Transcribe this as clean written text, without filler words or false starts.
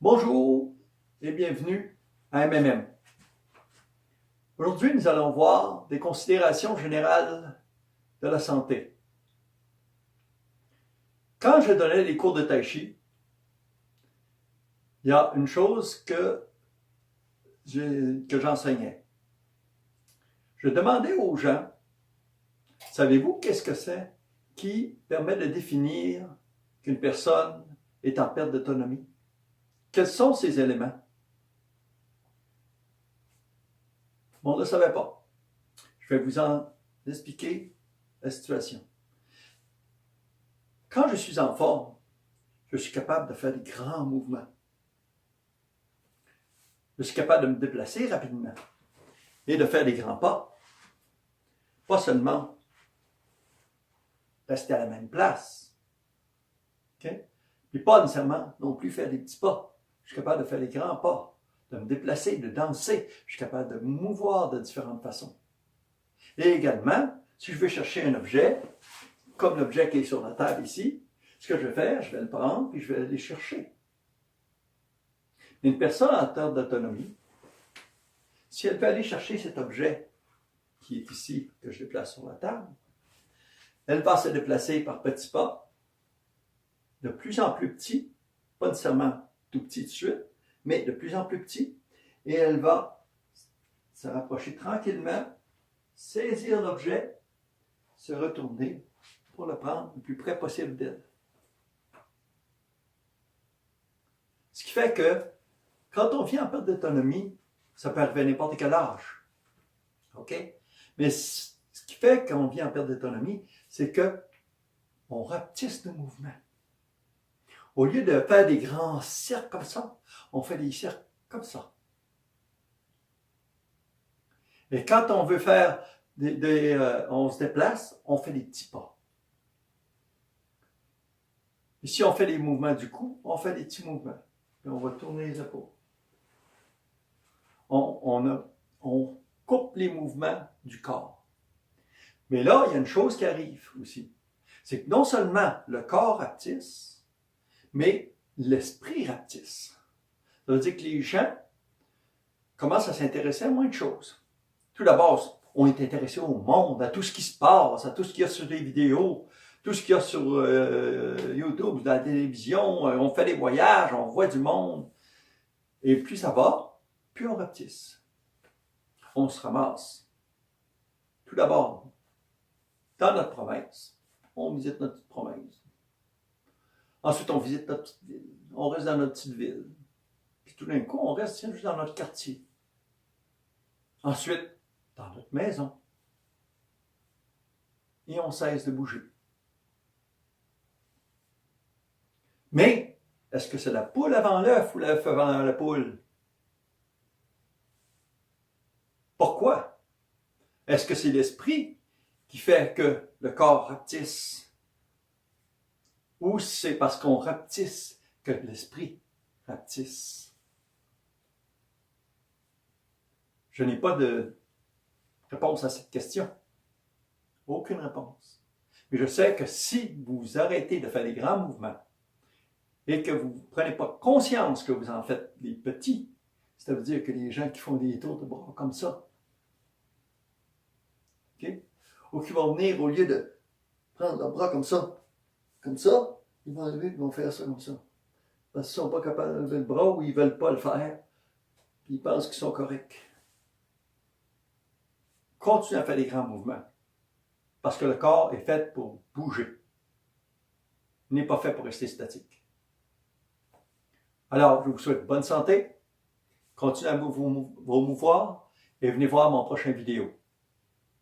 Bonjour et bienvenue à MMM. Aujourd'hui, nous allons voir des considérations générales de la santé. Quand je donnais les cours de Tai Chi, il y a une chose que j'enseignais. Je demandais aux gens, savez-vous qu'est-ce que c'est qui permet de définir qu'une personne est en perte d'autonomie? Quels sont ces éléments? On ne le savait pas. Je vais vous en expliquer la situation. Quand je suis en forme, je suis capable de faire des grands mouvements. Je suis capable de me déplacer rapidement et de faire des grands pas. Pas seulement rester à la même place. Okay? Puis pas nécessairement non plus faire des petits pas. Je suis capable de faire des grands pas, de me déplacer, de danser. Je suis capable de me mouvoir de différentes façons. Et également, si je veux chercher un objet, comme l'objet qui est sur la table ici, ce que je vais faire, je vais le prendre et je vais aller chercher. Une personne en perte d'autonomie, si elle veut aller chercher cet objet qui est ici, que je déplace sur la table, elle va se déplacer par petits pas, de plus en plus petits, pas nécessairement tout petit de suite, mais de plus en plus petits, et elle va se rapprocher tranquillement, saisir l'objet, se retourner pour le prendre le plus près possible d'elle. Ce qui fait que quand on vit en perte d'autonomie, ça peut arriver à n'importe quel âge. OK? Mais ce qui fait qu'on vit en perte d'autonomie, c'est qu'on rapetisse le mouvement. Au lieu de faire des grands cercles comme ça, on fait des cercles comme ça. Et quand on veut faire on se déplace, on fait des petits pas. Et si on fait les mouvements du cou, on fait des petits mouvements. Et on va tourner les épaules. On coupe les mouvements du corps. Mais là, il y a une chose qui arrive aussi. C'est que non seulement le corps rapetisse, mais l'esprit rapetisse. Ça veut dire que les gens commencent à s'intéresser à moins de choses. Tout d'abord, on est intéressé au monde, à tout ce qui se passe, à tout ce qu'il y a sur les vidéos, tout ce qu'il y a sur YouTube, dans la télévision. On fait des voyages, on voit du monde. Et plus ça va, plus on rapetisse. On se ramasse. Tout d'abord, dans notre province. On visite notre petite province. Ensuite, on visite notre petite ville. On reste dans notre petite ville. Puis tout d'un coup, on reste juste dans notre quartier. Ensuite, dans notre maison. Et on cesse de bouger. Mais, est-ce que c'est la poule avant l'œuf ou l'œuf avant la poule? Pourquoi? Est-ce que c'est l'esprit qui fait que le corps rapetisse? Ou c'est parce qu'on rapetisse que l'esprit rapetisse? Je n'ai pas de réponse à cette question. Aucune réponse. Mais je sais que si vous arrêtez de faire des grands mouvements et que vous ne prenez pas conscience que vous en faites des petits, ça veut dire que les gens qui font des tours de bras comme ça, okay? Ou qui vont venir, au lieu de prendre leur bras comme ça, ils vont lever, ils vont faire ça comme ça. Parce qu'ils ne sont pas capables de lever le bras ou ils ne veulent pas le faire, puis ils pensent qu'ils sont corrects. Continuez à faire des grands mouvements. Parce que le corps est fait pour bouger. Il n'est pas fait pour rester statique. Alors, je vous souhaite bonne santé. Continuez à vous mouvoir et venez voir mon prochain vidéo.